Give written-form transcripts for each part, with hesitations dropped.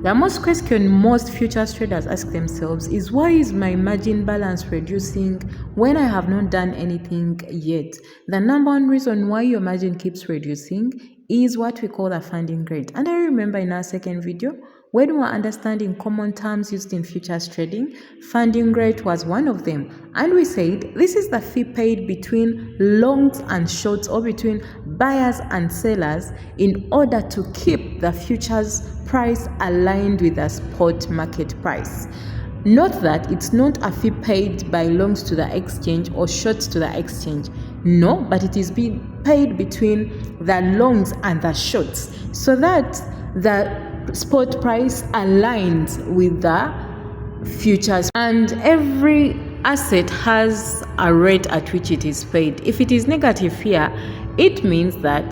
The most question most futures traders ask themselves is, why is my margin balance reducing when I have not done anything yet? The number one reason why your margin keeps reducing is what we call the funding rate. And I remember in our second video, when we were understanding common terms used in futures trading, funding rate was one of them. And we said this is the fee paid between longs and shorts, or between buyers and sellers, in order to keep the futures price aligned with the spot market price. Note that it's not a fee paid by longs to the exchange or shorts to the exchange. No, but it is being paid between the longs and the shorts, so that the spot price aligns with the futures. And every asset has a rate at which it is paid. If it is negative here, it means that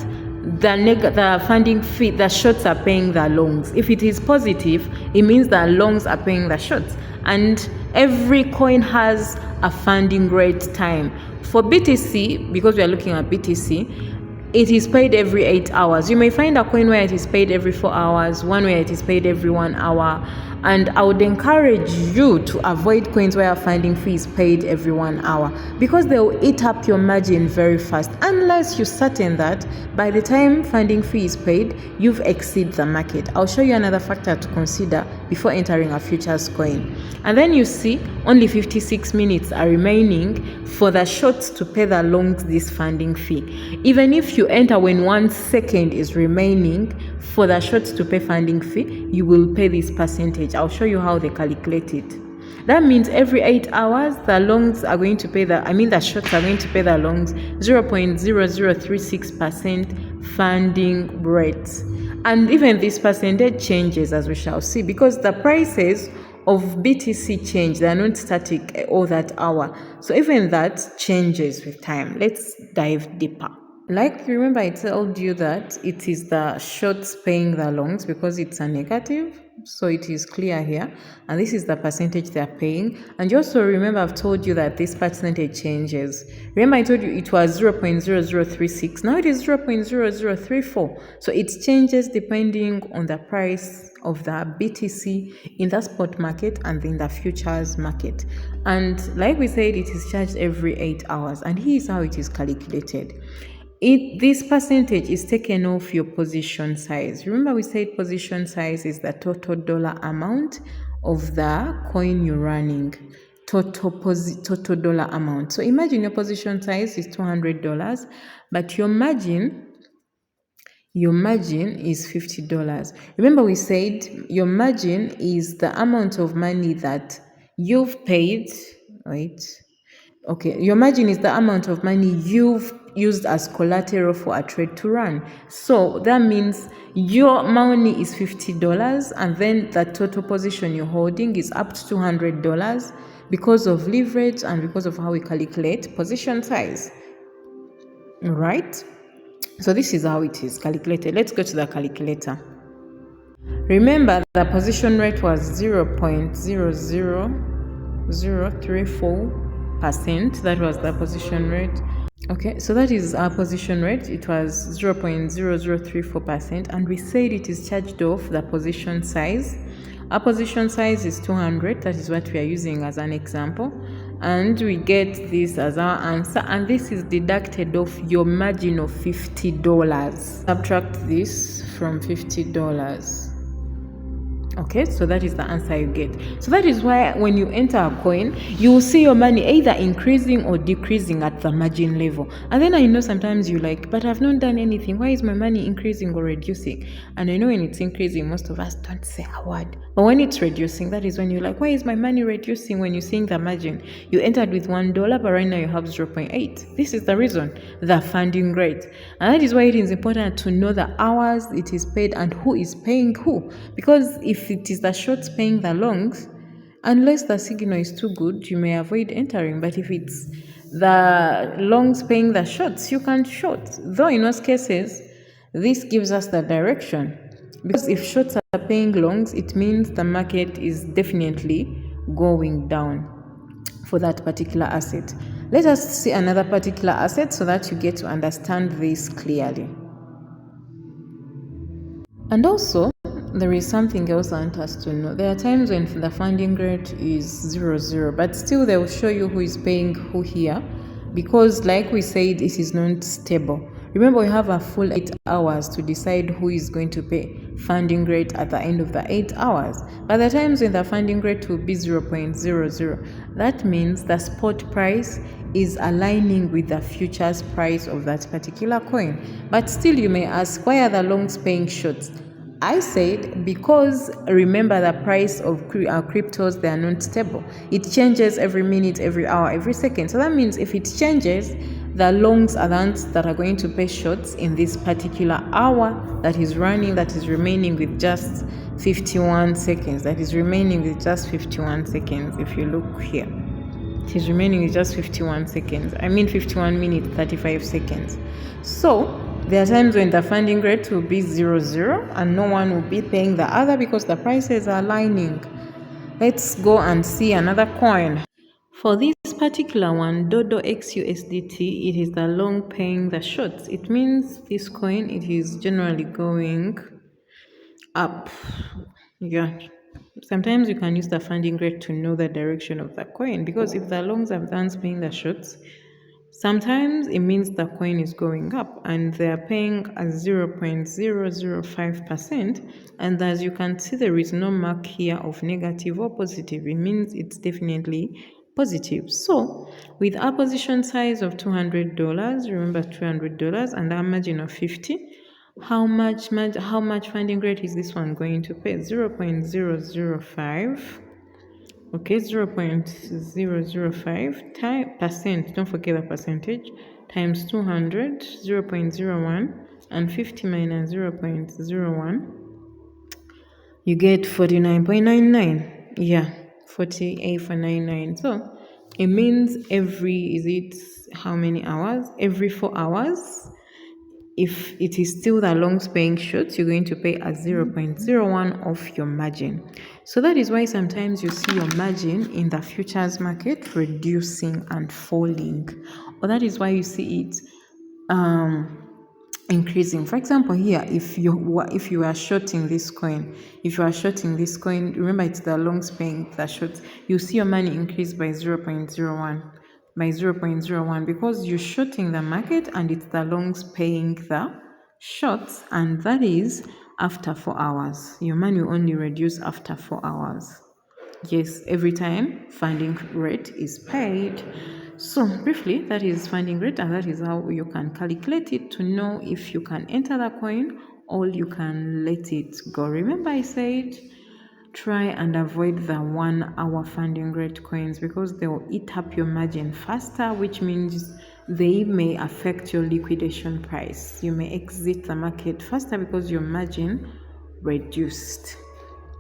the funding fee, the shorts are paying the longs. If it is positive, it means the longs are paying the shorts. And every coin has a funding rate time. For BTC, because we are looking at BTC, it is paid every 8 hours. You may find a coin where it is paid every 4 hours, one where it is paid every 1 hour. And I would encourage you to avoid coins where funding fee is paid every 1 hour, because they will eat up your margin very fast, unless you're certain that by the time funding fee is paid, you've exceeded the market. I'll show you another factor to consider before entering a futures coin. And then you see only 56 minutes are remaining for the shorts to pay the longs this funding fee. Even if you enter when 1 second is remaining for the shorts to pay funding fee, you will pay this percentage. I'll show you how they calculate it. That means every 8 hours, the longs are going to pay the shorts are going to pay the longs 0.0036% funding rates. And even this percentage changes, as we shall see, because the prices of BTC change. They are not static all that hour. So even that changes with time. Let's dive deeper. Like, remember I told you that it is the shorts paying the longs because it's a negative. So it is clear here. And this is the percentage they are paying. And you also remember I've told you that this percentage changes. Remember I told you it was 0.0036. Now it is 0.0034. So it changes depending on the price of the BTC in the spot market and in the futures market. And like we said, it is charged every 8 hours. And here's how it is calculated. This percentage is taken off your position size. Remember we said position size is the total dollar amount of the coin you're running. Total dollar amount. So imagine your position size is $200, but your margin is $50. Remember we said your margin is the amount of money that you've paid. Your margin is the amount of money you've used as collateral for a trade to run. So that means your money is $50, and then the total position you're holding is up to $200 because of leverage and because of how we calculate position size. All right? So this is how it is calculated. Let's go to the calculator. Remember, the position rate was 0.00034%. That was the position rate. Okay, so that is our position rate. It was 0.0034%, and we said it is charged off the position size. Our position size is 200. That is what we are using as an example. And we get this as our answer, and this is deducted off your margin of $50. Subtract this from $50. Okay, so that is the answer you get. So that is why when you enter a coin, you will see your money either increasing or decreasing at the margin level. And then I know sometimes you're like, but I've not done anything. Why is my money increasing or reducing? And I know when it's increasing, most of us don't say a word. But when it's reducing, that is when you're like, why is my money reducing? When you're seeing the margin, you entered with $1, but right now you have 0.8. This is the reason, the funding rate. And that is why it is important to know the hours it is paid and who is paying who. Because if it is the shorts paying the longs, unless the signal is too good, you may avoid entering. But if it's the longs paying the shorts, you can short. Though in most cases, this gives us the direction. Because if shorts are paying longs, it means the market is definitely going down for that particular asset. Let us see another particular asset so that you get to understand this clearly. And also, there is something else I want us to know. There are times when the funding rate is 0, but still they will show you who is paying who here, because like we said, it is not stable. Remember, we have a full 8 hours to decide who is going to pay funding rate at the end of the 8 hours. But the times when the funding rate will be 0.00, that means the spot price is aligning with the futures price of that particular coin. But still, you may ask, why are the longs paying shorts? I said because remember, the price of cryptos, they are not stable. It changes every minute, every hour, every second. So that means if it changes, the longs are the ones that are going to pay shorts in this particular hour that is running, that is remaining with just 51 seconds. That is remaining with just 51 seconds. If you look here, it is remaining with just 51 seconds. 51 minutes, 35 seconds. So there are times when the funding rate will be 0 and no one will be paying the other because the prices are aligning. Let's go and see another coin. For this particular one, Dodo XUSDT, it is the long paying the shorts. It means this coin, it is generally going up. Yeah. Sometimes you can use the funding rate to know the direction of the coin, because if the longs are the ones paying the shorts, sometimes it means the coin is going up and they are paying a 0.005%. And as you can see, there is no mark here of negative or positive. It means it's definitely positive. So with our position size of $200, remember $200, and our margin of 50, how much funding rate is this one going to pay? 0.005. Okay, 0.005 percent, don't forget the percentage, times 200, 0.01, and 50 minus 0.01, you get 49.99. Yeah, 48.99. So it means how many hours? Every 4 hours. If it is still the longs paying shorts, you're going to pay a 0.01 of your margin. So that is why sometimes you see your margin in the futures market reducing and falling, or that is why you see it increasing. For example, here, if you are shorting this coin, remember it's the longs paying the shorts, you see your money increase by 0.01. By 0.01 because you're shorting the market and it's the longs paying the shorts, and that is after 4 hours. Your money will only reduce after 4 hours. Yes, every time funding rate is paid. So briefly, that is funding rate, and that is how you can calculate it to know if you can enter the coin or you can let it go. Remember, I said try and avoid the 1 hour funding rate coins because they will eat up your margin faster, which means they may affect your liquidation price. You may exit the market faster because your margin reduced.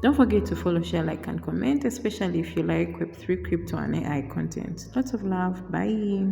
Don't forget to follow, share, like, and comment, especially if you like Web3, crypto, and AI content. Lots of love. Bye.